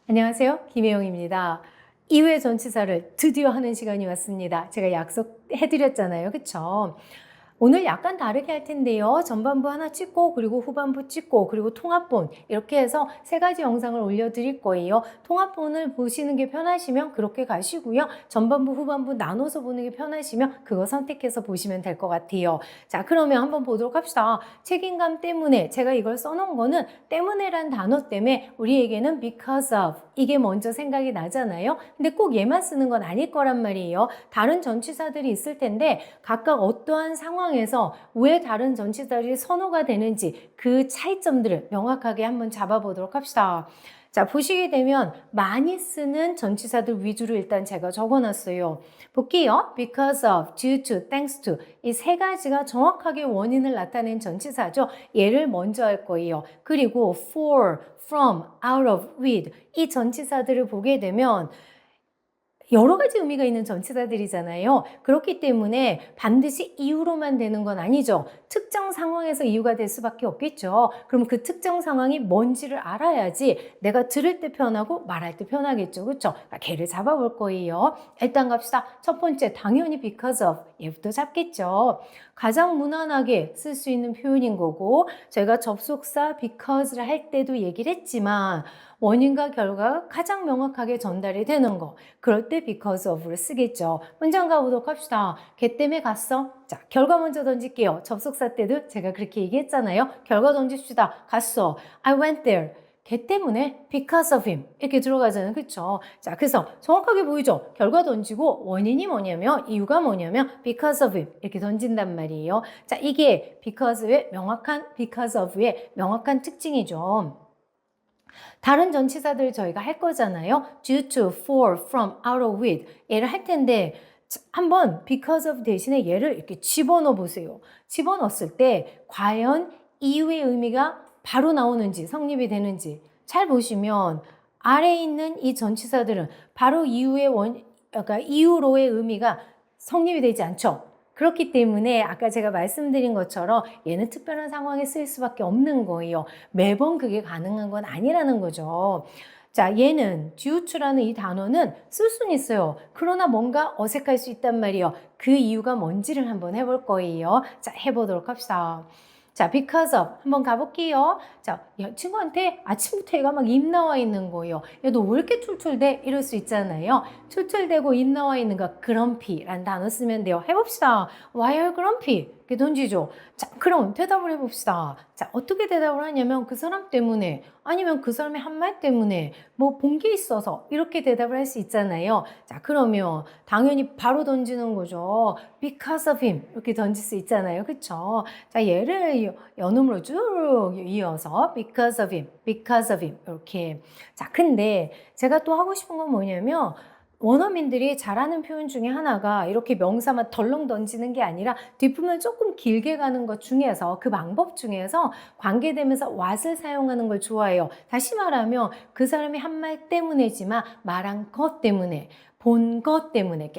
안녕하세요. 김혜영입니다. 2회 전치사를 드디어 하는 시간이 왔습니다. 제가 약속해드렸잖아요. 그쵸? 오늘 약간 다르게 할 텐데요. 전반부 하나 찍고 그리고 후반부 찍고 그리고 통합본 이렇게 해서 3가지 영상을 올려드릴 거예요. 통합본을 보시는 게 편하시면 그렇게 가시고요. 전반부 후반부 나눠서 보는 게 편하시면 그거 선택해서 보시면 될 것 같아요. 자, 그러면 한번 보도록 합시다. 책임감 때문에 제가 이걸 써놓은 거는 때문에란 단어 때문에 우리에게는 because of 이게 먼저 생각이 나잖아요. 근데 꼭 얘만 쓰는 건 아닐 거란 말이에요. 다른 전치사들이 있을 텐데 각각 어떠한 상황에서 왜 다른 전치사들이 선호가 되는지 그 차이점들을 명확하게 한번 잡아보도록 합시다. 자, 보시게 되면 많이 쓰는 전치사들 위주로 일단 제가 적어놨어요. 볼게요. because of, due to, thanks to 이 3가지가 정확하게 원인을 나타낸 전치사죠. 얘를 먼저 할 거예요. 그리고 for, from, out of, with 이 전치사들을 보게 되면 여러 가지 의미가 있는 전치사들이잖아요. 그렇기 때문에 반드시 이유로만 되는 건 아니죠. 특정 상황에서 이유가 될 수밖에 없겠죠. 그럼 그 특정 상황이 뭔지를 알아야지 내가 들을 때 편하고 말할 때 편하겠죠. 그렇죠? 걔를 잡아볼 거예요. 일단 갑시다. 첫 번째 당연히 because of 얘부터 잡겠죠. 가장 무난하게 쓸 수 있는 표현인 거고 제가 접속사 because를 할 때도 얘기를 했지만 원인과 결과가 가장 명확하게 전달이 되는 거. 그럴 때 because of를 쓰겠죠. 문장 가보도록 합시다. 걔 때문에 갔어? 자, 결과 먼저 던질게요. 접속사 때도 제가 그렇게 얘기했잖아요. 결과 던집시다. 갔어. I went there. 걔 때문에 because of him 이렇게 들어가잖아요. 그렇죠? 자, 그래서 정확하게 보이죠? 결과 던지고 원인이 뭐냐면 이유가 뭐냐면 because of him 이렇게 던진단 말이에요. 자, 이게 because of의 명확한 특징이죠. 다른 전치사들 저희가 할 거잖아요. due to, for, from, out of, with 얘를 할 텐데 한번 because of 대신에 얘를 이렇게 집어넣어 보세요. 집어넣었을 때 과연 이유의 의미가 바로 나오는지 성립이 되는지 잘 보시면 아래에 있는 이 전치사들은 바로 그러니까 이유로의 의미가 성립이 되지 않죠. 그렇기 때문에 아까 제가 말씀드린 것처럼 얘는 특별한 상황에 쓰일 수밖에 없는 거예요. 매번 그게 가능한 건 아니라는 거죠. 자, 얘는 due to라는 이 단어는 쓸 수는 있어요. 그러나 뭔가 어색할 수 있단 말이에요. 그 이유가 뭔지를 한번 해볼 거예요. 자, 해보도록 합시다. 자, because of 한번 가볼게요. 자, 친구한테 아침부터 얘가 막 입 나와 있는 거예요. 야, 너 왜 이렇게 툴툴대? 이럴 수 있잖아요. 툴툴대고 입 나와 있는 거 grumpy라는 단어 쓰면 돼요. 해봅시다. Why are you grumpy? 이렇게 던지죠. 자, 그럼 대답을 해봅시다. 자, 어떻게 대답을 하냐면 그 사람 때문에 아니면 그 사람의 한 말 때문에 뭐 본 게 있어서 이렇게 대답을 할 수 있잖아요. 자, 그러면 당연히 바로 던지는 거죠. because of him 이렇게 던질 수 있잖아요. 그쵸? 자, 얘를 연음으로 쭉 이어서 because of him, because of him 이렇게. 자, 근데 제가 또 하고 싶은 건 뭐냐면 원어민들이 잘하는 표현 중에 하나가 이렇게 명사만 덜렁 던지는 게 아니라 뒷부분을 조금 길게 가는 것 중에서 그 방법 중에서 관계되면서 what을 사용하는 걸 좋아해요. 다시 말하면 그 사람이 한 말 때문이지만 말한 것 때문에 본 것 때문에,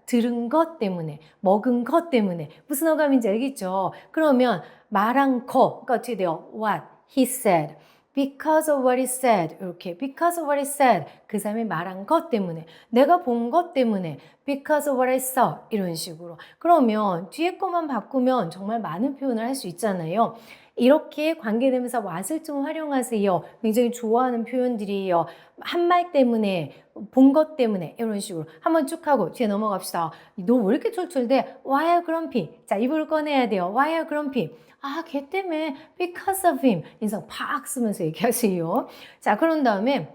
들은 것 때문에, 먹은 것 때문에 무슨 어감인지 알겠죠? 그러면 말한 거가 어떻게 돼요? What he said. Because of what he said. 이렇게 because of what he said. 그 사람이 말한 것 때문에. 내가 본 것 때문에. Because of what I saw. 이런 식으로. 그러면 뒤에 것만 바꾸면 정말 많은 표현을 할 수 있잖아요. 이렇게 관계되면서 what을 좀 활용하세요. 굉장히 좋아하는 표현들이에요. 한 말 때문에, 본 것 때문에 이런 식으로. 한번 쭉 하고 뒤에 넘어갑시다. 너 왜 이렇게 툴툴대? Why are you grumpy? 자, 입을 꺼내야 돼요. Why are you grumpy? 아, 걔 때문에 because of him. 인상 팍 쓰면서 얘기하세요. 자, 그런 다음에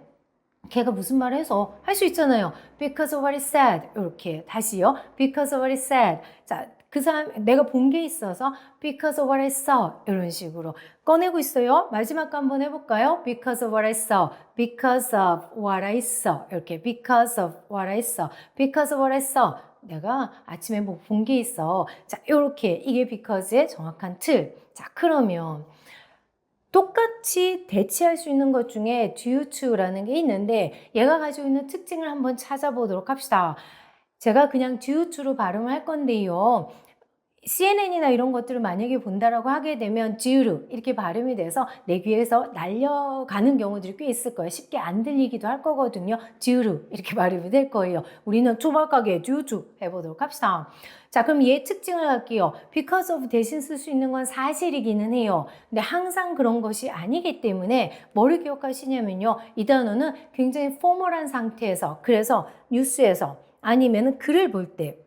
걔가 무슨 말을 해서 할 수 있잖아요. Because of what he said. 이렇게 다시요. Because of what he said. 자, 그 사람 내가 본 게 있어서 because of what I saw 이런 식으로 꺼내고 있어요. 마지막 거 한번 해볼까요? Because of what I saw, because of what I saw 이렇게 because of what I saw, because of what I saw 내가 아침에 뭐 본 게 있어. 자, 이렇게 이게 because의 정확한 틀. 자, 그러면 똑같이 대체할 수 있는 것 중에 due to라는 게 있는데 얘가 가지고 있는 특징을 한번 찾아보도록 합시다. 제가 그냥 due to로 발음을 할 건데요. CNN이나 이런 것들을 만약에 본다라고 하게 되면 due to 이렇게 발음이 돼서 내 귀에서 날려가는 경우들이 꽤 있을 거예요. 쉽게 안 들리기도 할 거거든요. due to 이렇게 발음이 될 거예요. 우리는 조박하게 due to 해보도록 합시다. 자, 그럼 얘 특징을 할게요. because of 대신 쓸 수 있는 건 사실이기는 해요. 근데 항상 그런 것이 아니기 때문에 뭐를 기억하시냐면요. 이 단어는 굉장히 포멀한 상태에서, 그래서 뉴스에서 아니면 글을 볼 때,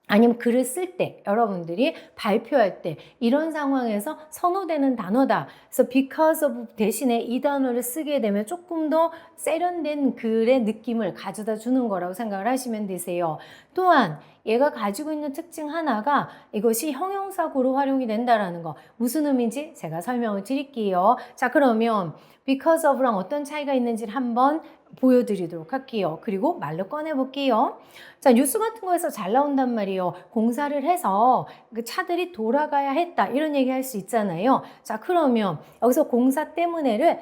아니면 글을 쓸 때, 여러분들이 발표할 때 이런 상황에서 선호되는 단어다. 그래서 because of 대신에 이 단어를 쓰게 되면 조금 더 세련된 글의 느낌을 가져다 주는 거라고 생각을 하시면 되세요. 또한 얘가 가지고 있는 특징 하나가 이것이 형용사구로 활용이 된다라는 거. 무슨 의미인지 제가 설명을 드릴게요. 자, 그러면 because of랑 어떤 차이가 있는지를 한번 보여드리도록 할게요. 그리고 말로 꺼내볼게요. 자, 뉴스 같은 거에서 잘 나온단 말이에요. 공사를 해서 그 차들이 돌아가야 했다. 이런 얘기 할 수 있잖아요. 자, 그러면 여기서 공사 때문에를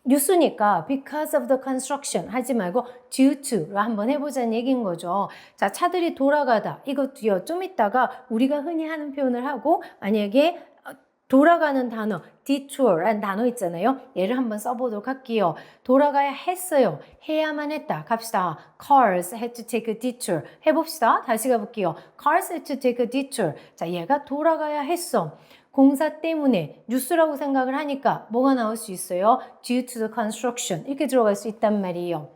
뉴스니까 because of the construction 하지 말고 due to로 한번 해보자는 얘기인 거죠. 자, 차들이 돌아가다. 이것도요. 좀 이따가 우리가 흔히 하는 표현을 하고 만약에 돌아가는 단어, detour라는 단어 있잖아요. 얘를 한번 써보도록 할게요. 돌아가야 했어요. 해야만 했다. 갑시다. Cars had to take a detour. 해봅시다. 다시 가볼게요. Cars had to take a detour. 자, 얘가 돌아가야 했어. 공사 때문에 뉴스라고 생각을 하니까 뭐가 나올 수 있어요? Due to the construction. 이렇게 들어갈 수 있단 말이에요.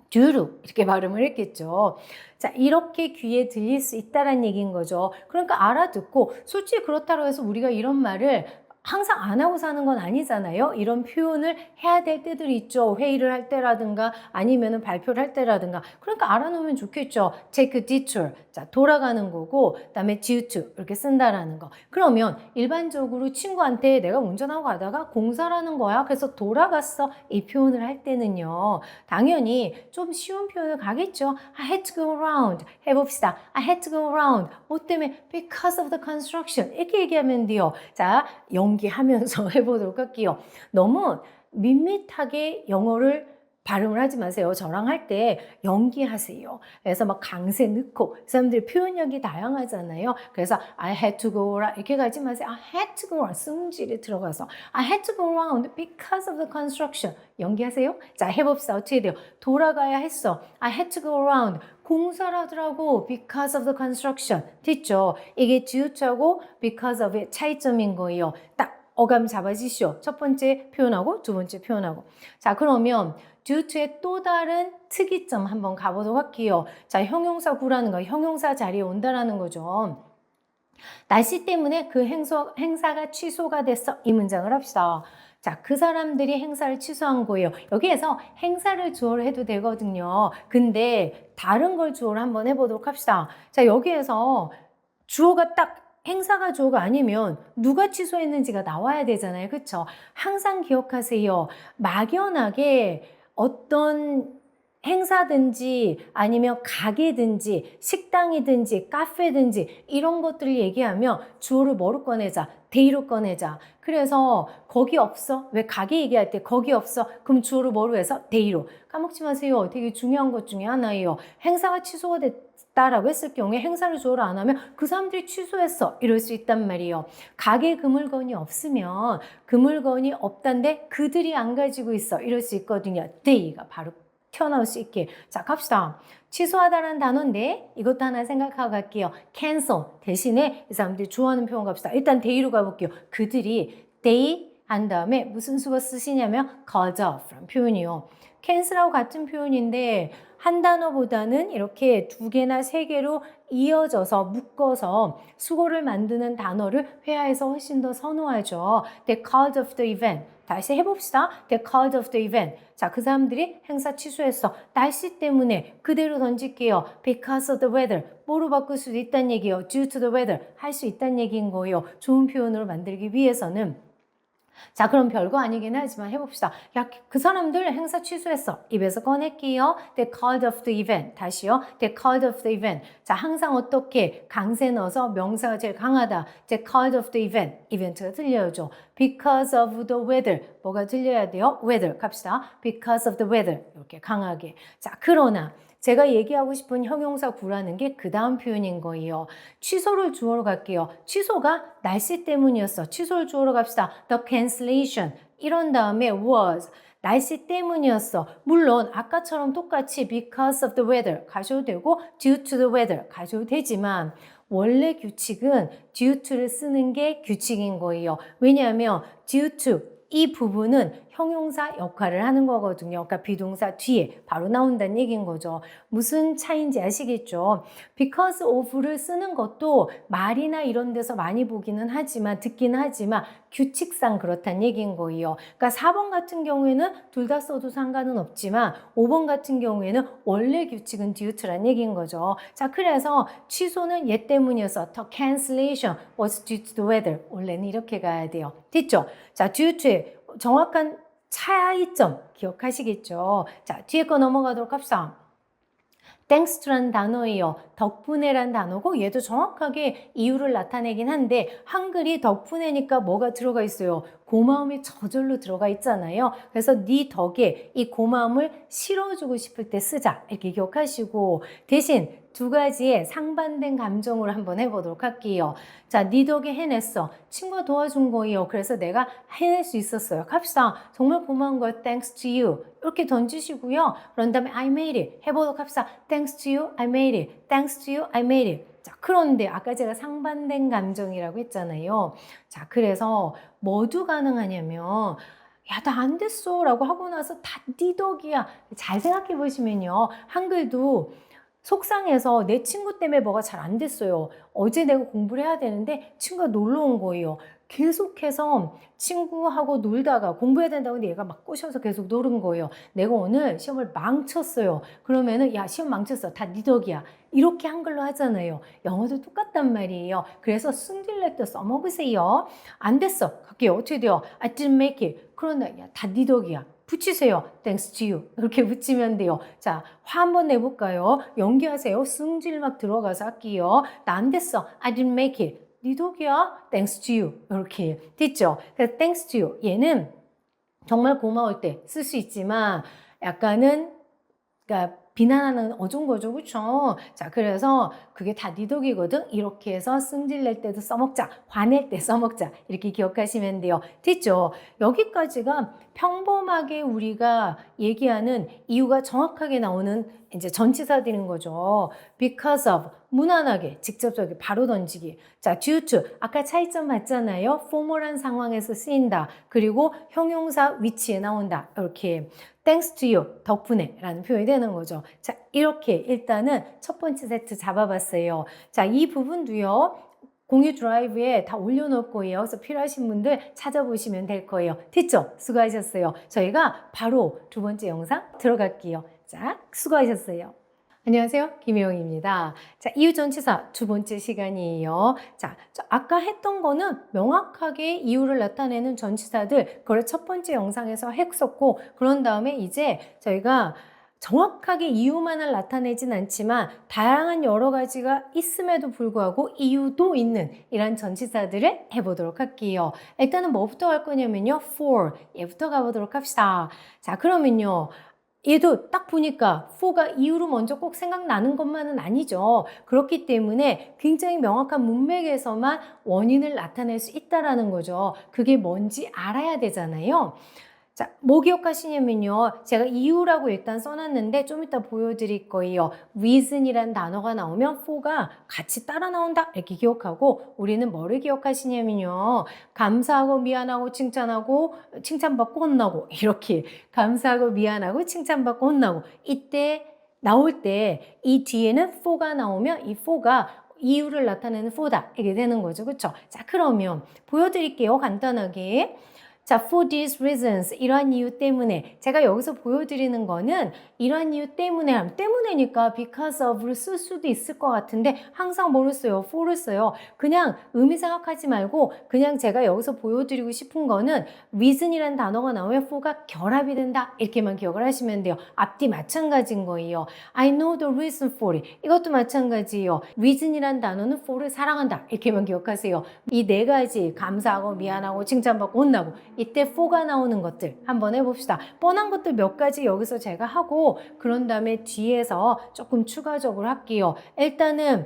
due to 이렇게 발음을 했겠죠. 자, 이렇게 귀에 들릴 수 있다는 얘기인 거죠. 그러니까 알아듣고 솔직히 그렇다고 해서 우리가 이런 말을 항상 안 하고 사는 건 아니잖아요. 이런 표현을 해야 될 때들이 있죠. 회의를 할 때라든가 아니면 발표를 할 때라든가. 그러니까 알아놓으면 좋겠죠. take a detour. 자, 돌아가는 거고 그다음에 due to 이렇게 쓴다라는 거. 그러면 일반적으로 친구한테 내가 운전하고 가다가 공사라는 거야. 그래서 돌아갔어. 이 표현을 할 때는요. 당연히 좀 쉬운 표현을 가겠죠. I had to go around. 해봅시다. I had to go around. 뭐 때문에? Because of the construction. 이렇게 얘기하면 돼요. 자, 연기하면서 해보도록 할게요. 너무 밋밋하게 영어를 발음을 하지 마세요. 저랑 할 때 연기하세요. 그래서 막 강세 넣고 사람들이 표현력이 다양하잖아요. 그래서 I had to go around 이렇게 가지 마세요. I had to go around 승질이 들어가서 I had to go around because of the construction 연기하세요. 자, 해봅시다. 어떻게 돼요? 돌아가야 했어. I had to go around 공사를 하더라고 because of the construction 됐죠? 이게 due to하고 because of의 차이점인 거예요. 딱 어감 잡아주시오. 첫 번째 표현하고 두 번째 표현하고. 자, 그러면 due to의 또 다른 특이점 한번 가보도록 할게요. 자, 형용사 구라는 거, 형용사 자리에 온다라는 거죠. 날씨 때문에 그 행사가 취소가 됐어. 이 문장을 합시다. 자, 그 사람들이 행사를 취소한 거예요. 여기에서 행사를 주어로 해도 되거든요. 근데 다른 걸 주어로 한번 해보도록 합시다. 자, 여기에서 주어가 딱 행사가 주어가 아니면 누가 취소했는지가 나와야 되잖아요. 그렇죠? 항상 기억하세요. 막연하게 어떤 행사든지 아니면 가게든지 식당이든지 카페든지 이런 것들을 얘기하면 주어를 뭐로 꺼내자? 데이로 꺼내자. 그래서 거기 없어? 왜 가게 얘기할 때 거기 없어? 그럼 주어를 뭐로 해서? 데이로. 까먹지 마세요. 되게 중요한 것 중에 하나예요. 행사가 취소가 됐다라고 했을 경우에 행사를 주어로 안 하면 그 사람들이 취소했어. 이럴 수 있단 말이에요. 가게 그 물건이 없으면 그 물건이 없단데 그들이 안 가지고 있어. 이럴 수 있거든요. 데이가 바로 튀어나올 수 있게. 자, 갑시다. 취소하다라는 단어인데 이것도 하나 생각하고 갈게요. cancel 대신에 이 사람들이 좋아하는 표현 갑시다. 일단 데이로 가볼게요. 그들이 they 한 다음에 무슨 수거 쓰시냐면 got off 라는 표현이요. cancel하고 같은 표현인데 한 단어보다는 이렇게 두 개나 세 개로 이어져서 묶어서 수고를 만드는 단어를 회화에서 훨씬 더 선호하죠. They called off the event. 다시 해봅시다. They called off the event. 자, 그 사람들이 행사 취소했어. 날씨 때문에 그대로 던질게요. Because of the weather. 뭐로 바꿀 수도 있다는 얘기예요. Due to the weather. 할 수 있다는 얘기인 거예요. 좋은 표현으로 만들기 위해서는. 자, 그럼 별거 아니긴 하지만 해봅시다. 야, 그 사람들 행사 취소했어. 입에서 꺼낼게요. They called off the event. 다시요. They called off the event. 자, 항상 어떻게 강세 넣어서 명사가 제일 강하다. They called off the event. 이벤트가 들려야죠. because of the weather. 뭐가 들려야 돼요? weather. 갑시다. because of the weather. 이렇게 강하게. 자, 그러나 제가 얘기하고 싶은 형용사 구라는 게 그 다음 표현인 거예요. 취소를 주어로 갈게요. 취소가 날씨 때문이었어. 취소를 주어로 갑시다. The cancellation. 이런 다음에 was. 날씨 때문이었어. 물론 아까처럼 똑같이 because of the weather 가셔도 되고 due to the weather 가셔도 되지만 원래 규칙은 due to를 쓰는 게 규칙인 거예요. 왜냐하면 due to 이 부분은 형용사 역할을 하는 거거든요. 그러니까 비동사 뒤에 바로 나온다는 얘기인 거죠. 무슨 차이인지 아시겠죠? because of를 쓰는 것도 말이나 이런 데서 많이 보기는 하지만 듣기는 하지만 규칙상 그렇다는 얘기인 거예요. 그러니까 4번 같은 경우에는 둘 다 써도 상관은 없지만 5번 같은 경우에는 원래 규칙은 due to란 얘기인 거죠. 자, 그래서 취소는 얘 때문이어서 the cancellation was due to the weather. 원래는 이렇게 가야 돼요. 됐죠? 자, due to의 정확한 차이점 기억하시겠죠? 자, 뒤에 거 넘어가도록 합시다. thanks to라는 단어예요. 덕분에란 단어고 얘도 정확하게 이유를 나타내긴 한데 한글이 덕분에니까 뭐가 들어가 있어요? 고마움이 저절로 들어가 있잖아요. 그래서 네 덕에 이 고마움을 실어주고 싶을 때 쓰자 이렇게 기억하시고 대신 두 가지의 상반된 감정으로 한번 해보도록 할게요. 자, 네 덕에 해냈어. 친구가 도와준 거예요. 그래서 내가 해낼 수 있었어요. 갑시다. 정말 고마운 거예요. Thanks to you. 이렇게 던지시고요. 그런 다음에 I made it. 해보도록 합시다. Thanks to you, I made it. Thanks to you, I made it. 자, 그런데 아까 제가 상반된 감정이라고 했잖아요. 자, 그래서 뭐도 가능하냐면 야, 나 안 됐어 라고 하고 나서 다 네 덕이야. 잘 생각해 보시면요. 한글도 속상해서 내 친구 때문에 뭐가 잘 안 됐어요. 어제 내가 공부를 해야 되는데 친구가 놀러 온 거예요. 계속해서 친구하고 놀다가 공부해야 된다고 근데 얘가 막 꼬셔서 계속 노는 거예요. 내가 오늘 시험을 망쳤어요. 그러면은 야, 시험 망쳤어. 다 네 덕이야. 이렇게 한글로 하잖아요. 영어도 똑같단 말이에요. 그래서 승질낼 때 써먹으세요. 안 됐어. 갈게요. 어떻게 돼요? I didn't make it. 그러나 야, 다 네 덕이야. 붙이세요. Thanks to you. 이렇게 붙이면 돼요. 자, 화 한번 내볼까요? 연기하세요. 승질 막 들어가서 할게요. 나 안 됐어. I didn't make it. 네 덕이야. Thanks to you. 이렇게 됐죠? 그래서 thanks to you. 얘는 정말 고마울 때 쓸 수 있지만 약간은 그러니까 비난하는 어종 거죠. 그렇죠? 자, 그래서 그게 다 네 덕이거든. 이렇게 해서 승질 낼 때도 써먹자. 화낼 때 써먹자. 이렇게 기억하시면 돼요. 됐죠? 여기까지가 평범하게 우리가 얘기하는 이유가 정확하게 나오는 이제 전치사들인 거죠. because of 무난하게 직접적이게 바로 던지기. 자, due to 아까 차이점 봤잖아요. formal한 상황에서 쓰인다. 그리고 형용사 위치에 나온다. 이렇게 thanks to you 덕분에 라는 표현이 되는 거죠. 자, 이렇게 일단은 첫 번째 세트 잡아봤어요. 자, 이 부분도요. 공유 드라이브에 다 올려놓을 거예요. 그래서 필요하신 분들 찾아보시면 될 거예요. 됐죠? 수고하셨어요. 저희가 바로 두 번째 영상 들어갈게요. 자, 수고하셨어요. 안녕하세요. 김혜영입니다. 자, 이유전치사 두 번째 시간이에요. 자, 아까 했던 거는 명확하게 이유를 나타내는 전치사들, 그걸 첫 번째 영상에서 했었고, 그런 다음에 이제 저희가 정확하게 이유만을 나타내진 않지만 다양한 여러 가지가 있음에도 불구하고 이유도 있는 이런 전치사들을 해보도록 할게요. 일단은 뭐부터 할 거냐면요. for, 얘부터 가보도록 합시다. 자, 그러면요. 얘도 딱 보니까 for가 이유로 먼저 꼭 생각나는 것만은 아니죠. 그렇기 때문에 굉장히 명확한 문맥에서만 원인을 나타낼 수 있다라는 거죠. 그게 뭔지 알아야 되잖아요. 자, 뭐 기억하시냐면요. 제가 이유라고 일단 써놨는데 좀 이따 보여드릴 거예요. reason이라는 단어가 나오면 for가 같이 따라 나온다. 이렇게 기억하고 우리는 뭐를 기억하시냐면요. 감사하고 미안하고 칭찬하고 칭찬받고 혼나고 이렇게 감사하고 미안하고 칭찬받고 혼나고 이때 나올 때 이 뒤에는 for가 나오면 이 for가 이유를 나타내는 for다. 이게 되는 거죠. 그렇죠? 자, 그러면 보여드릴게요. 간단하게. 자, for these reasons, 이러한 이유 때문에. 제가 여기서 보여드리는 거는 이러한 이유 때문에, 때문에니까 because of를 쓸 수도 있을 것 같은데 항상 뭐를 써요? for를 써요. 그냥 의미 생각하지 말고 그냥 제가 여기서 보여드리고 싶은 거는 reason이라는 단어가 나오면 for가 결합이 된다. 이렇게만 기억을 하시면 돼요. 앞뒤 마찬가지인 거예요. I know the reason for it. 이것도 마찬가지예요. reason이라는 단어는 for를 사랑한다. 이렇게만 기억하세요. 이 네 가지 감사하고 미안하고 칭찬받고 혼나고 이때 for가 나오는 것들 한번 해봅시다. 뻔한 것들 몇 가지 여기서 제가 하고 그런 다음에 뒤에서 조금 추가적으로 할게요. 일단은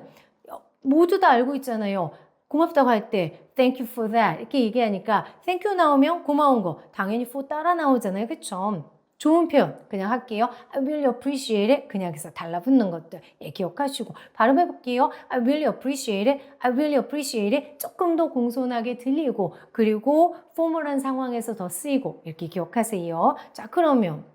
모두 다 알고 있잖아요. 고맙다고 할 때 thank you for that 이렇게 얘기하니까 thank you 나오면 고마운 거 당연히 for 따라 나오잖아요. 그쵸? 좋은 표현 그냥 할게요. I really appreciate it. 그냥 해서 달라붙는 것들 기억하시고 발음해 볼게요. I really appreciate it. I really appreciate it. 조금 더 공손하게 들리고 그리고 포멀한 상황에서 더 쓰이고 이렇게 기억하세요. 자, 그러면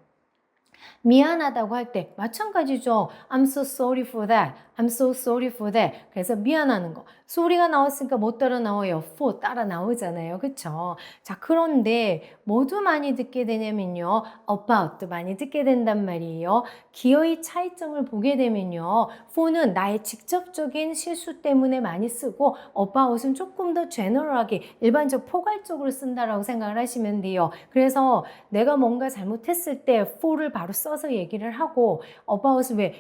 미안하다고 할 때 마찬가지죠. I'm so sorry for that. I'm so sorry for that. 그래서 미안하는 거. sorry가 나왔으니까 못 따라 나와요. for 따라 나오잖아요. 그쵸? 자, 그런데 뭐도 많이 듣게 되냐면요. about도 많이 듣게 된단 말이에요. 기어의 차이점을 보게 되면요. for는 나의 직접적인 실수 때문에 많이 쓰고 about은 조금 더 제너럴하게 일반적 포괄적으로 쓴다라고 생각을 하시면 돼요. 그래서 내가 뭔가 잘못했을 때 for를 바로 써서 얘기를 하고 about은 왜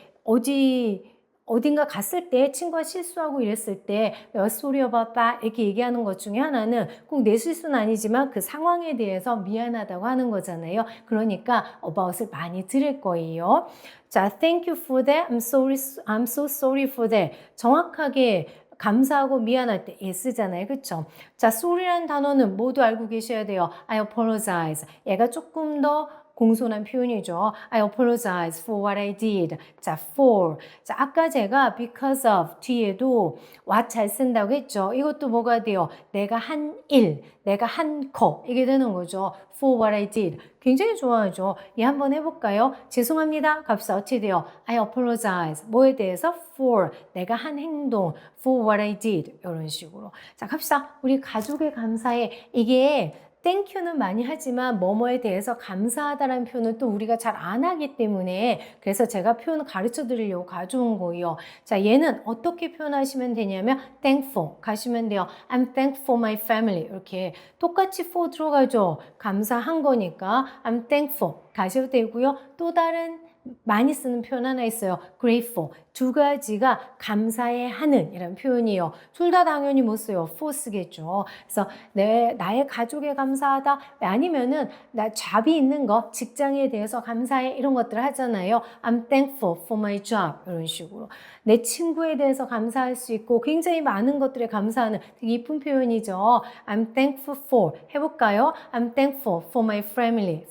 어딘가 갔을 때 친구가 실수하고 이랬을 때 sorry about that 이렇게 얘기하는 것 중에 하나는 꼭 내 실수는 아니지만 그 상황에 대해서 미안하다고 하는 거잖아요. 그러니까 about을 많이 들을 거예요. 자, thank you for that. I'm so sorry for that. 정확하게 감사하고 미안할 때 쓰잖아요. 그쵸? 자, sorry라는 단어는 모두 알고 계셔야 돼요. I apologize. 얘가 조금 더 공손한 표현이죠. I apologize for what I did. 자, for. 자, 아까 제가 because of 뒤에도 what 잘 쓴다고 했죠. 이것도 뭐가 돼요? 내가 한 일, 내가 한 거. 이게 되는 거죠. for what I did. 굉장히 좋아하죠. 얘 한번 해볼까요? 죄송합니다. 값이 어떻게 돼요? I apologize. 뭐에 대해서? for. 내가 한 행동. for what I did. 이런 식으로. 자, 갑시다. 우리 가족의 감사에 이게 땡큐는 많이 하지만 뭐뭐에 대해서 감사하다라는 표현을 또 우리가 잘 안 하기 때문에 그래서 제가 표현을 가르쳐 드리려고 가져온 거예요. 자, 얘는 어떻게 표현하시면 되냐면 thankful 가시면 돼요. I'm thankful for my family 이렇게 똑같이 for 들어가죠. 감사한 거니까 I'm thankful 가셔도 되고요. 또 다른 많이 쓰는 표현 하나 있어요. grateful. 두 가지가 감사해 하는 이라는 표현이에요. 둘 다 당연히 못 써요. for 쓰겠죠. 그래서 나의 가족에 감사하다. 아니면은 나 잡이 있는 거, 직장에 대해서 감사해 이런 것들 하잖아요. I'm thankful for my job 이런 식으로. 내 친구에 대해서 감사할 수 있고 굉장히 많은 것들에 감사하는 되게 이쁜 표현이죠. I'm thankful for 해볼까요? I'm thankful for my family,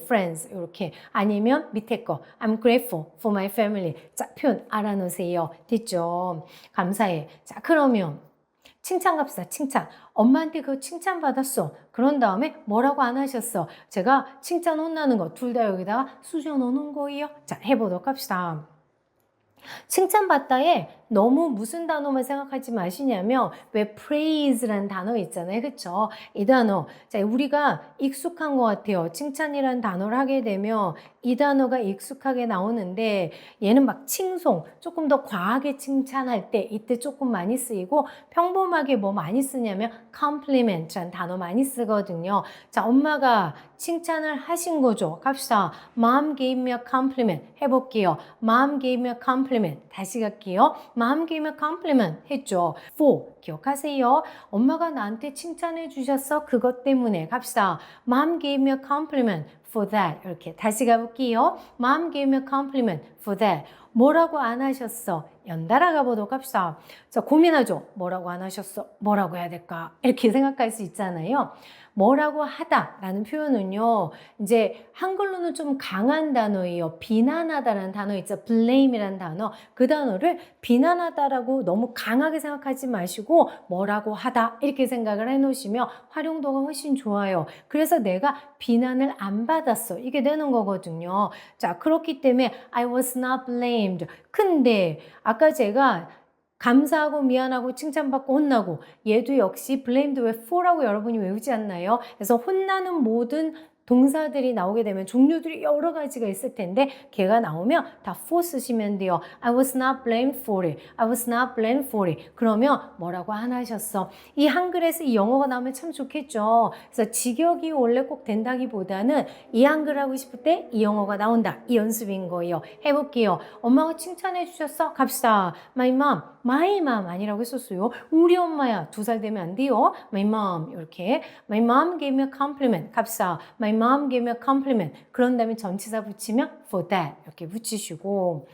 friends 이렇게 아니면 밑에 거 I'm grateful for my family. 자, 표현 알아놓으세요. 됐죠? 감사해. 자, 그러면 칭찬 갑시다. 칭찬. 엄마한테 그 칭찬 받았어. 그런 다음에 뭐라고 안 하셨어? 제가 칭찬 혼나는 거 둘 다 여기다가 수저 넣는 거예요. 자, 해보도록 합시다. 칭찬받다에 너무 무슨 단어만 생각하지 마시냐면 왜 praise라는 단어 있잖아요. 그쵸? 이 단어. 자, 우리가 익숙한 것 같아요. 칭찬이라는 단어를 하게 되면 이 단어가 익숙하게 나오는데 얘는 막 칭송, 조금 더 과하게 칭찬할 때 이때 조금 많이 쓰이고 평범하게 뭐 많이 쓰냐면 compliment라는 단어 많이 쓰거든요. 자, 엄마가 칭찬을 하신 거죠. 갑시다. Mom gave me a compliment 해볼게요. Mom gave me a compliment. 다시 갈게요. Mom gave me a compliment 했죠. For 기억하세요. 엄마가 나한테 칭찬해 주셨어. 그것 때문에 갑시다. Mom gave me a compliment for that. 이렇게 다시 가볼게요. Mom gave me a compliment for that. 뭐라고 안 하셨어? 연달아 가보도록 합시다. 자, 고민하죠. 뭐라고 안 하셨어? 뭐라고 해야 될까? 이렇게 생각할 수 있잖아요. 뭐라고 하다라는 표현은요. 이제 한글로는 좀 강한 단어예요. 비난하다라는 단어 있죠. blame이라는 단어. 그 단어를 비난하다라고 너무 강하게 생각하지 마시고 뭐라고 하다 이렇게 생각을 해놓으시면 활용도가 훨씬 좋아요. 그래서 내가 비난을 안 받았어. 이게 되는 거거든요. 자, 그렇기 때문에 I was not blamed. 근데 아까 제가 감사하고 미안하고 칭찬받고 혼나고 얘도 역시 blamed 왜 for라고 여러분이 외우지 않나요? 그래서 혼나는 모든 동사들이 나오게 되면 종류들이 여러 가지가 있을 텐데 걔가 나오면 다 for 쓰시면 돼요. I was not blamed for it. I was not blamed for it. 그러면 뭐라고 안 하셨어. 이 한글에서 이 영어가 나오면 참 좋겠죠. 그래서 직역이 원래 꼭 된다기보다는 이 한글 하고 싶을 때 이 영어가 나온다. 이 연습인 거예요. 해볼게요. 엄마가 칭찬해 주셨어? 갑시다. My mom 아니라고 했었어요. 우리 엄마야. 2살 되면 안 돼요. My mom 이렇게 My mom gave me a compliment. 갑시다. My mom gave me a compliment. 그런 다음에 전치사 붙이면 for that 이렇게 붙이시고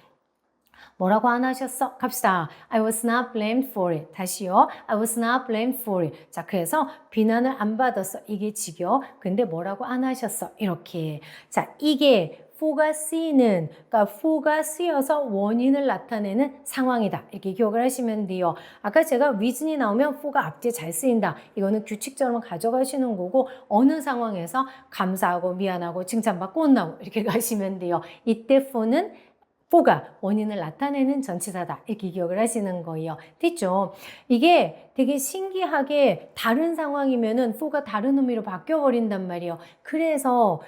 뭐라고 안 하셨어? 갑시다. I was not blamed for it. 다시요. I was not blamed for it. 자, 그래서 비난을 안 받았어. 이게 직역. 근데 뭐라고 안 하셨어? 이렇게. 자, 이게 for가 쓰이는, 그러니까 for가 쓰여서 원인을 나타내는 상황이다. 이렇게 기억을 하시면 돼요. 아까 제가 reason이 나오면 for가 앞뒤에 잘 쓰인다. 이거는 규칙처럼 가져가시는 거고 어느 상황에서 감사하고 미안하고 칭찬받고 혼나고 이렇게 가시면 돼요. 이때 for는 for가 원인을 나타내는 전치사다. 이렇게 기억을 하시는 거예요. 됐죠? 이게 되게 신기하게 다른 상황이면은 for가 다른 의미로 바뀌어버린단 말이에요. 그래서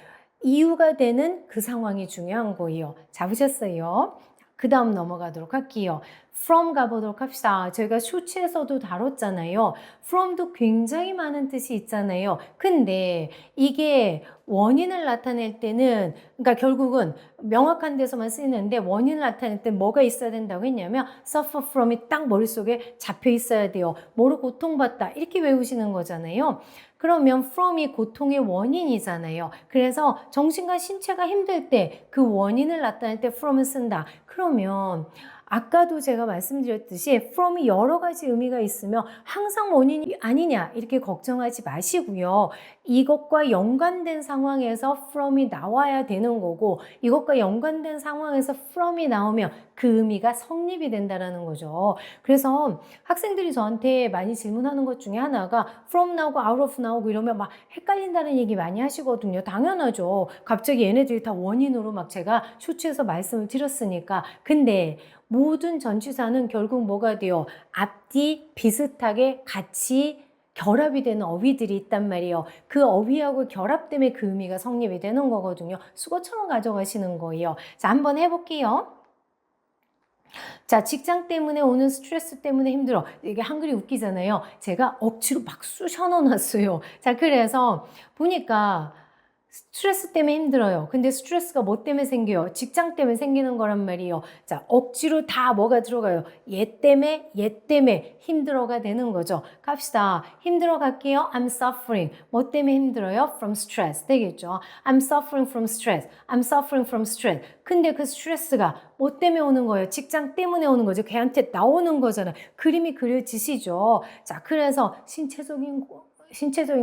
이유가 되는 그 상황이 중요한 거예요. 잡으셨어요? 그 다음 넘어가도록 할게요. from 가보도록 합시다. 저희가 쇼츠에서도 다뤘잖아요. from도 굉장히 많은 뜻이 있잖아요. 근데 이게 원인을 나타낼 때는 그러니까 결국은 명확한 데서만 쓰이는데 원인을 나타낼 때 뭐가 있어야 된다고 했냐면 suffer from이 딱 머릿속에 잡혀 있어야 돼요. 뭐로 고통받다 이렇게 외우시는 거잖아요. 그러면 from이 고통의 원인이잖아요. 그래서 정신과 신체가 힘들 때 그 원인을 나타낼 때 from을 쓴다. 그러면 아까도 제가 말씀드렸듯이 from이 여러 가지 의미가 있으며 항상 원인이 아니냐 이렇게 걱정하지 마시고요. 이것과 연관된 상황에서 from이 나와야 되는 거고 이것과 연관된 상황에서 from이 나오면 그 의미가 성립이 된다는 거죠. 그래서 학생들이 저한테 많이 질문하는 것 중에 하나가 from 나오고 out of 나오고 이러면 막 헷갈린다는 얘기 많이 하시거든요. 당연하죠. 갑자기 얘네들이 다 원인으로 막 제가 쇼츠에서 말씀을 드렸으니까. 근데 모든 전치사는 결국 뭐가 돼요? 앞뒤 비슷하게 같이 결합이 되는 어휘들이 있단 말이에요. 그 어휘하고 결합 때문에 그 의미가 성립이 되는 거거든요. 수거처럼 가져가시는 거예요. 자, 한번 해볼게요. 자, 직장 때문에 오는 스트레스 때문에 힘들어. 이게 한글이 웃기잖아요. 제가 억지로 막 쑤셔 넣어놨어요. 자, 그래서 보니까 스트레스 때문에 힘들어요. 근데 스트레스가 뭐 때문에 생겨요? 직장 때문에 생기는 거란 말이에요. 자, 억지로 다 뭐가 들어가요? 얘 때문에 힘들어가 되는 거죠. 갑시다. 힘들어 갈게요. I'm suffering. 뭐 때문에 힘들어요? From stress. 되겠죠? I'm suffering from stress. I'm suffering from stress. 근데 그 스트레스가 뭐 때문에 오는 거예요? 직장 때문에 오는 거죠. 걔한테 나오는 거잖아요. 그림이 그려지시죠? 자, 그래서 신체적인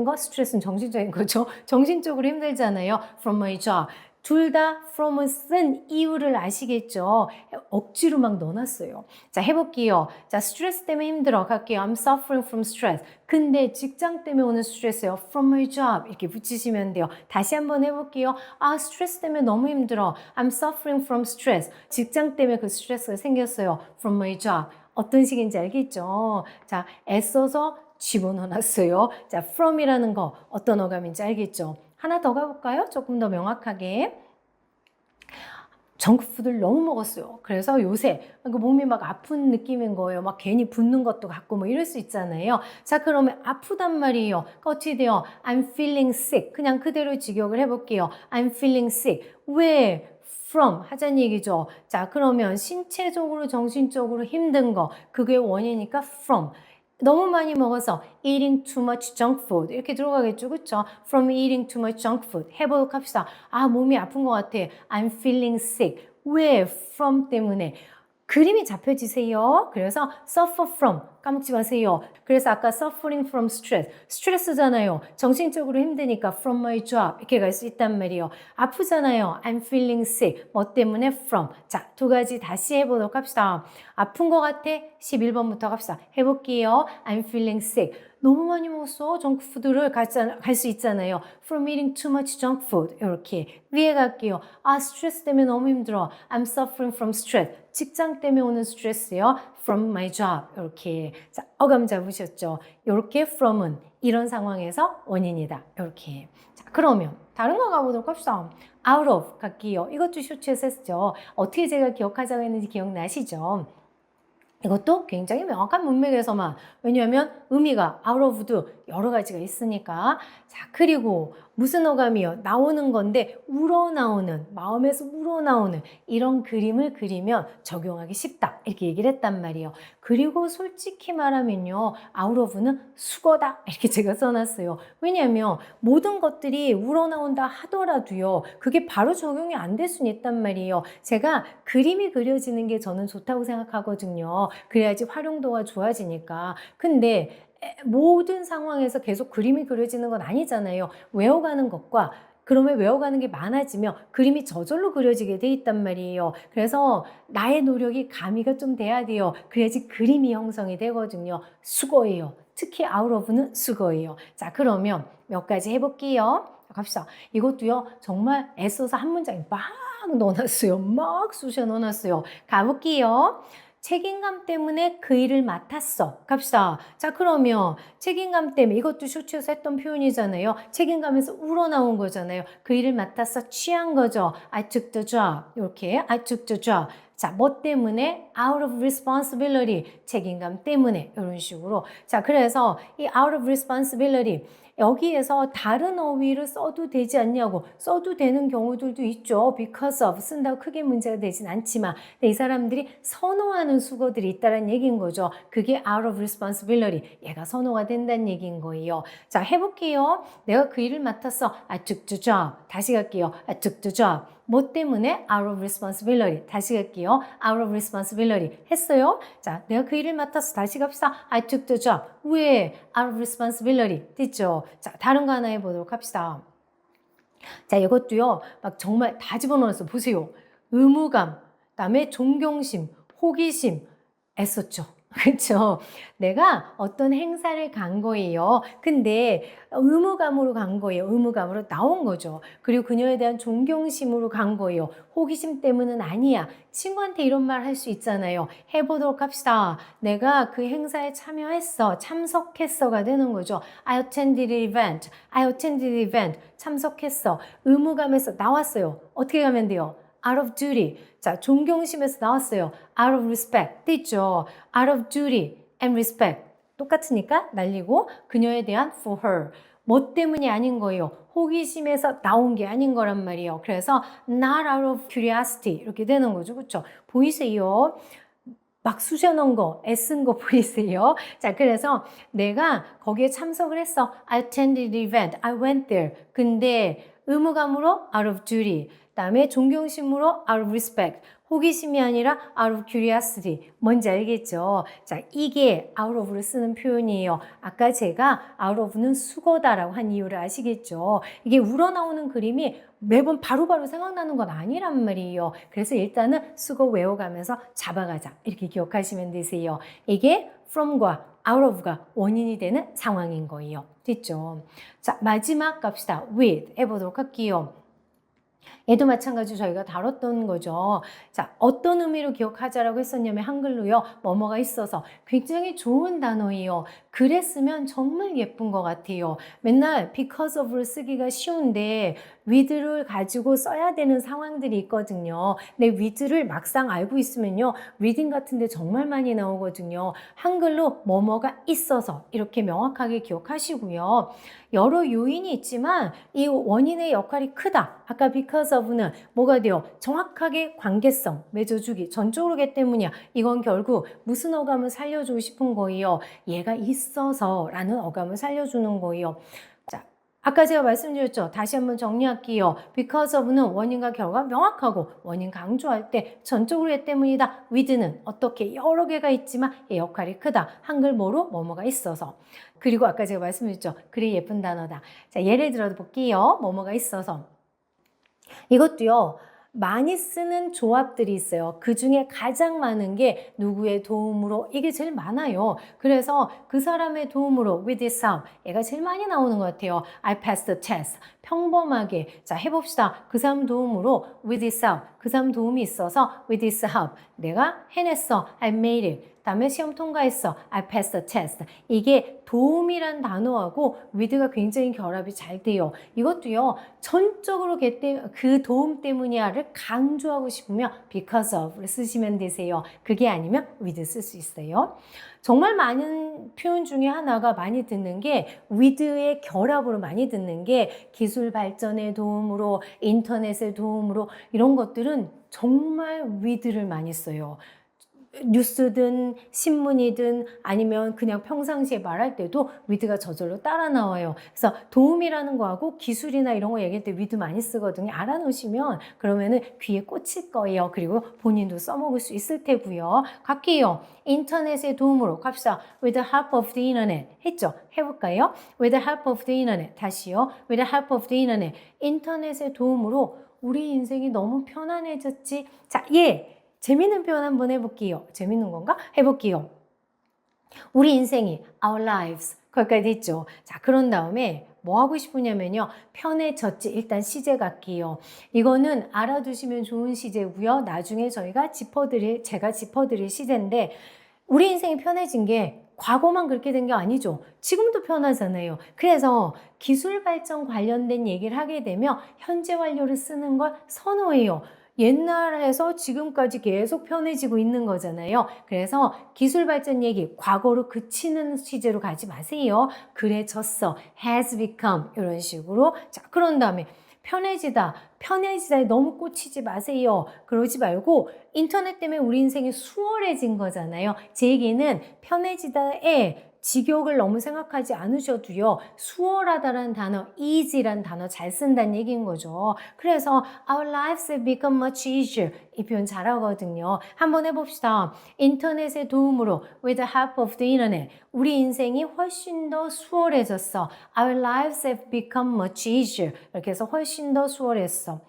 거, 스트레스는 정신적인 거죠. 정신적으로 힘들잖아요. From my job. 둘 다 from을 쓴 이유를 아시겠죠? 억지로 막 넣어놨어요. 자, 해볼게요. 자, 스트레스 때문에 힘들어. 갈게요. I'm suffering from stress. 근데 직장 때문에 오는 스트레스요. From my job. 이렇게 붙이시면 돼요. 다시 한번 해볼게요. 아, 스트레스 때문에 너무 힘들어. I'm suffering from stress. 직장 때문에 그 스트레스가 생겼어요. From my job. 어떤 식인지 알겠죠? 자, 애써서 집어넣어놨어요. 자, from이라는 거 어떤 어감인지 알겠죠? 하나 더 가볼까요? 조금 더 명확하게. 정크푸드를 너무 먹었어요. 그래서 요새 몸이 막 아픈 느낌인 거예요. 막 괜히 붓는 것도 같고 뭐 이럴 수 있잖아요. 자, 그러면 아프단 말이에요. 어떻게 돼요? I'm feeling sick. 그냥 그대로 직역을 해볼게요. I'm feeling sick. 왜? from 하자는 얘기죠. 자, 그러면 신체적으로 정신적으로 힘든 거 그게 원이니까 from. 너무 많이 먹어서 eating too much junk food 이렇게 들어가겠죠. 그렇죠? From eating too much junk food. 해보도록 합시다. 아, 몸이 아픈 것 같아. I'm feeling sick. 왜? From 때문에. 그림이 잡혀지세요. 그래서 suffer from 까먹지 마세요. 그래서 아까 suffering from stress 스트레스잖아요. 정신적으로 힘드니까 from my job 이렇게 갈 수 있단 말이에요. 아프잖아요. I'm feeling sick 뭐 때문에 from. 자, 두 가지 다시 해보도록 합시다. 아픈 것 같아 11번부터 갑시다. 해볼게요. I'm feeling sick. 너무 많이 먹었어. 정크푸드를 갈 수 있잖아요. From eating too much junk food. 이렇게 위에 갈게요. 아, 스트레스 때문에 너무 힘들어. I'm suffering from stress. 직장 때문에 오는 스트레스요. From my job. 이렇게. 자, 어감 잡으셨죠? 이렇게 from은 이런 상황에서 원인이다. 이렇게. 자, 그러면 다른 거 가보도록 합시다. out of 갈게요. 이것도 쇼츠에서 했죠. 어떻게 제가 기억하자고 했는지 기억나시죠? 이것도 굉장히 명확한 문맥에서만, 왜냐하면 의미가 out of도 여러 가지가 있으니까. 자, 그리고 무슨 어감이요? 나오는 건데 우러나오는, 마음에서 우러나오는 이런 그림을 그리면 적용하기 쉽다, 이렇게 얘기를 했단 말이에요. 그리고 솔직히 말하면요, out of는 수거다, 이렇게 제가 써놨어요. 왜냐하면 모든 것들이 우러나온다 하더라도요, 그게 바로 적용이 안 될 수는 있단 말이에요. 제가 그림이 그려지는 게 저는 좋다고 생각하거든요. 그래야지 활용도가 좋아지니까. 근데 모든 상황에서 계속 그림이 그려지는 건 아니잖아요. 외워가는 것과, 그러면 외워가는 게 많아지면 그림이 저절로 그려지게 돼 있단 말이에요. 그래서 나의 노력이 가미가 좀 돼야 돼요. 그래야지 그림이 형성이 되거든요. 수고예요. 특히 out of는 수고예요. 자, 그러면 몇 가지 해볼게요. 갑시다. 이것도요, 정말 애써서 한 문장에 막 넣어놨어요. 막 쑤셔 넣어놨어요. 가볼게요. 책임감 때문에 그 일을 맡았어. 갑시다. 자, 그러면 책임감 때문에, 이것도 쇼츠에서 했던 표현이잖아요. 책임감에서 우러나온 거잖아요. 그 일을 맡았어. 취한 거죠. I took the job. 이렇게 I took the job. 자, 뭐 때문에? out of responsibility. 책임감 때문에. 이런 식으로. 자, 그래서 이 out of responsibility, 여기에서 다른 어휘를 써도 되지 않냐고, 써도 되는 경우들도 있죠. because of 쓴다고 크게 문제가 되진 않지만, 근데 이 사람들이 선호하는 수거들이 있다는 얘기인 거죠. 그게 out of responsibility, 얘가 선호가 된다는 얘기인 거예요. 자, 해볼게요. 내가 그 일을 맡았어. I took the job. 다시 갈게요. I took the job. 뭐 때문에? out of responsibility. 다시 갈게요. out of responsibility. 했어요? 자, 내가 그 일을 맡았어. 다시 갑시다. I took the job. 왜? out of responsibility. 됐죠? 자, 다른 거 하나 해보도록 합시다. 자, 이것도요, 막 정말 다 집어넣었어. 보세요. 의무감, 그다음에 존경심, 호기심, 애썼죠. 그렇죠? 내가 어떤 행사를 간 거예요. 근데 의무감으로 간 거예요. 의무감으로 나온 거죠. 그리고 그녀에 대한 존경심으로 간 거예요. 호기심 때문은 아니야. 친구한테 이런 말 할 수 있잖아요. 해보도록 합시다. 내가 그 행사에 참여했어. 참석했어가 되는 거죠. I attended the event. I attended the event. 참석했어. 의무감에서 나왔어요. 어떻게 가면 돼요? out of duty. 자, 존경심에서 나왔어요. out of respect. 됐죠? out of duty and respect. 똑같으니까 날리고, 그녀에 대한 for her. 뭐 때문이 아닌 거예요. 호기심에서 나온 게 아닌 거란 말이에요. 그래서 not out of curiosity 이렇게 되는 거죠. 그렇죠? 보이세요? 막 쑤셔놓은 거, 애쓴 거 보이세요? 자, 그래서 내가 거기에 참석을 했어. I attended the event. I went there. 근데 의무감으로 out of duty. 그다음에 존경심으로 out of respect. 호기심이 아니라 out of curiosity. 뭔지 알겠죠? 자, 이게 out of를 쓰는 표현이에요. 아까 제가 out of는 수거다라고 한 이유를 아시겠죠? 이게 우러나오는 그림이 매번 바로바로 생각나는 건 아니란 말이에요. 그래서 일단은 수거 외워가면서 잡아가자. 이렇게 기억하시면 되세요. 이게 from과 out of가 원인이 되는 상황인 거예요. 됐죠? 자, 마지막 갑시다. with 해보도록 할게요. 얘도 마찬가지로 저희가 다뤘던 거죠. 자, 어떤 의미로 기억하자라고 했었냐면 한글로요. 뭐뭐가 있어서 굉장히 좋은 단어예요. 그랬으면 정말 예쁜 것 같아요. 맨날 because of를 쓰기가 쉬운데 with를 가지고 써야 되는 상황들이 있거든요. 근데 with를 막상 알고 있으면요. 리딩 같은데 정말 많이 나오거든요. 한글로 뭐뭐가 있어서 이렇게 명확하게 기억하시고요. 여러 요인이 있지만 이 원인의 역할이 크다. 아까 because of는 뭐가 돼요? 정확하게 관계성, 맺어주기, 전적으로기 때문이야. 이건 결국 무슨 어감을 살려주고 싶은 거예요? 얘가 있어서 라는 어감을 살려주는 거예요. 자, 아까 제가 말씀드렸죠. 다시 한번 정리할게요. because of는 원인과 결과가 명확하고 원인 강조할 때 전적으로 얘 때문이다. with는 어떻게 여러 개가 있지만 얘 역할이 크다. 한글 뭐로? 뭐뭐가 있어서. 그리고 아까 제가 말씀드렸죠. 그래 예쁜 단어다. 자, 예를 들어 볼게요. 뭐뭐가 있어서. 이것도요. 많이 쓰는 조합들이 있어요. 그 중에 가장 많은 게 누구의 도움으로 이게 제일 많아요. 그래서 그 사람의 도움으로 with his help 얘가 제일 많이 나오는 것 같아요. I passed the test. 평범하게 자 해봅시다. 그 사람 도움으로 with his help. 그 사람 도움이 있어서 with his help. 내가 해냈어. I made it. 다음에 시험 통과했어. I passed the test. 이게 도움이란 단어하고 with가 굉장히 결합이 잘 돼요. 이것도요. 전적으로 그 도움 때문이야를 강조하고 싶으면 because of를 쓰시면 되세요. 그게 아니면 with 쓸 수 있어요. 정말 많은 표현 중에 하나가 많이 듣는 게 with의 결합으로 많이 듣는 게 기술 발전의 도움으로 인터넷의 도움으로 이런 것들은 정말 with를 많이 써요. 뉴스든 신문이든 아니면 그냥 평상시에 말할 때도 with가 저절로 따라 나와요. 그래서 도움이라는 거하고 기술이나 이런 거 얘기할 때 with 많이 쓰거든요. 알아놓으시면 그러면은 귀에 꽂힐 거예요. 그리고 본인도 써먹을 수 있을 테고요. 갈게요. 인터넷의 도움으로 갑시다. With the help of the internet 했죠? 해볼까요? With the help of the internet 다시요. With the help of the internet 인터넷의 도움으로 우리 인생이 너무 편안해졌지. 자, 재밌는 표현 한번 해볼게요. 재밌는 건가? 해볼게요. 우리 인생이 our lives 거기까지 됐죠. 자, 그런 다음에 뭐 하고 싶으냐면요. 편해졌지. 일단 시제 갈게요. 이거는 알아두시면 좋은 시제고요. 나중에 제가 짚어드릴 시제인데 우리 인생이 편해진 게 과거만 그렇게 된 게 아니죠. 지금도 편하잖아요. 그래서 기술 발전 관련된 얘기를 하게 되면 현재 완료를 쓰는 걸 선호해요. 옛날에서 지금까지 계속 편해지고 있는 거잖아요. 그래서 기술 발전 얘기 과거로 그치는 시제로 가지 마세요. 그래졌어. has become 이런 식으로. 자, 그런 다음에 편해지다에 너무 꽂히지 마세요. 그러지 말고 인터넷 때문에 우리 인생이 수월해진 거잖아요. 제 얘기는 편해지다에 직역을 너무 생각하지 않으셔도요. 수월하다라는 단어, easy라는 단어 잘 쓴다는 얘기인 거죠. 그래서 our lives have become much easier. 이 표현 잘하거든요. 한번 해봅시다. 인터넷의 도움으로 with the help of the internet 우리 인생이 훨씬 더 수월해졌어. Our lives have become much easier. 이렇게 해서 훨씬 더 수월했어.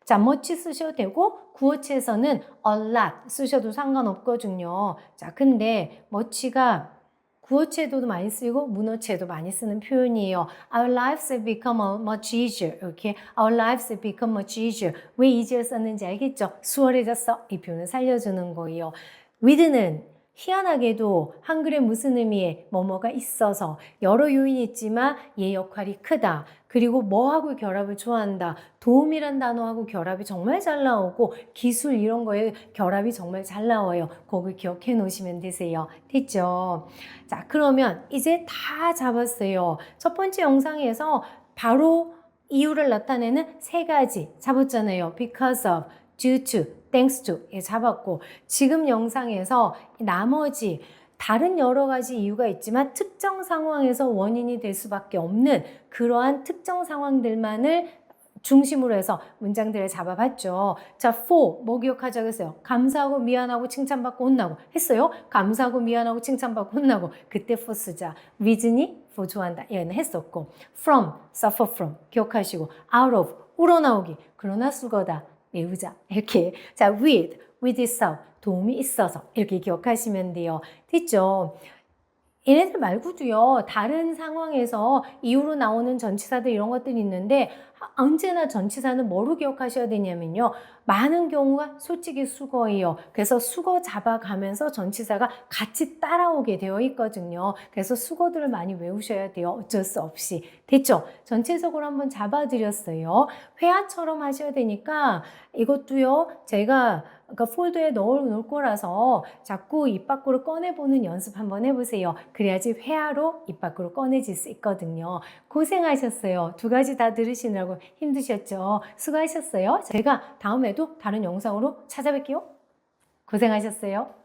자, much 쓰셔도 되고 구어체에서는 a lot 쓰셔도 상관없거든요. 자, 근데 much가 구어체도 많이 쓰이고 문어체도 많이 쓰는 표현이에요. Our lives have become much easier. 이렇게 Our lives have become much easier. 왜 easier 썼는지 알겠죠? 수월해졌어. 이 표현을 살려주는 거예요. with는 희한하게도 한글에 무슨 의미의 뭐뭐가 있어서 여러 요인이 있지만 얘 역할이 크다. 그리고 뭐하고 결합을 좋아한다. 도움이란 단어하고 결합이 정말 잘 나오고 기술 이런 거에 결합이 정말 잘 나와요. 그걸 기억해 놓으시면 되세요. 됐죠? 자, 그러면 이제 다 잡았어요. 첫 번째 영상에서 바로 이유를 나타내는 세 가지 잡았잖아요. Because of, due to, thanks to 잡았고 지금 영상에서 나머지 다른 여러 가지 이유가 있지만 특정 상황에서 원인이 될 수밖에 없는 그러한 특정 상황들만을 중심으로 해서 문장들을 잡아봤죠. 자, for 뭐 기억하자겠어요? 감사하고 미안하고 칭찬받고 혼나고 했어요? 감사하고 미안하고 칭찬받고 혼나고 그때 for 쓰자. reason이 for 좋아한다. 얘는 했었고 from, suffer from 기억하시고 out of 우러나오기 그러나 수거다. 외우자. 이렇게. 자, with itself. 도움이 있어서. 이렇게 기억하시면 돼요. 됐죠? 얘네들 말고도요, 다른 상황에서 이유로 나오는 전치사들 이런 것들이 있는데, 언제나 전치사는 뭐로 기억하셔야 되냐면요. 많은 경우가 솔직히 수거예요. 그래서 수거 잡아가면서 전치사가 같이 따라오게 되어 있거든요. 그래서 수거들을 많이 외우셔야 돼요. 어쩔 수 없이. 됐죠? 전체적으로 한번 잡아드렸어요. 회화처럼 하셔야 되니까 이것도요, 제가 그러니까 폴더에 넣을 거라서 자꾸 입 밖으로 꺼내보는 연습 한번 해보세요. 그래야지 회화로 입 밖으로 꺼내질 수 있거든요. 고생하셨어요. 두 가지 다 들으시느라고 힘드셨죠? 수고하셨어요. 제가 다음에도 다른 영상으로 찾아뵐게요. 고생하셨어요.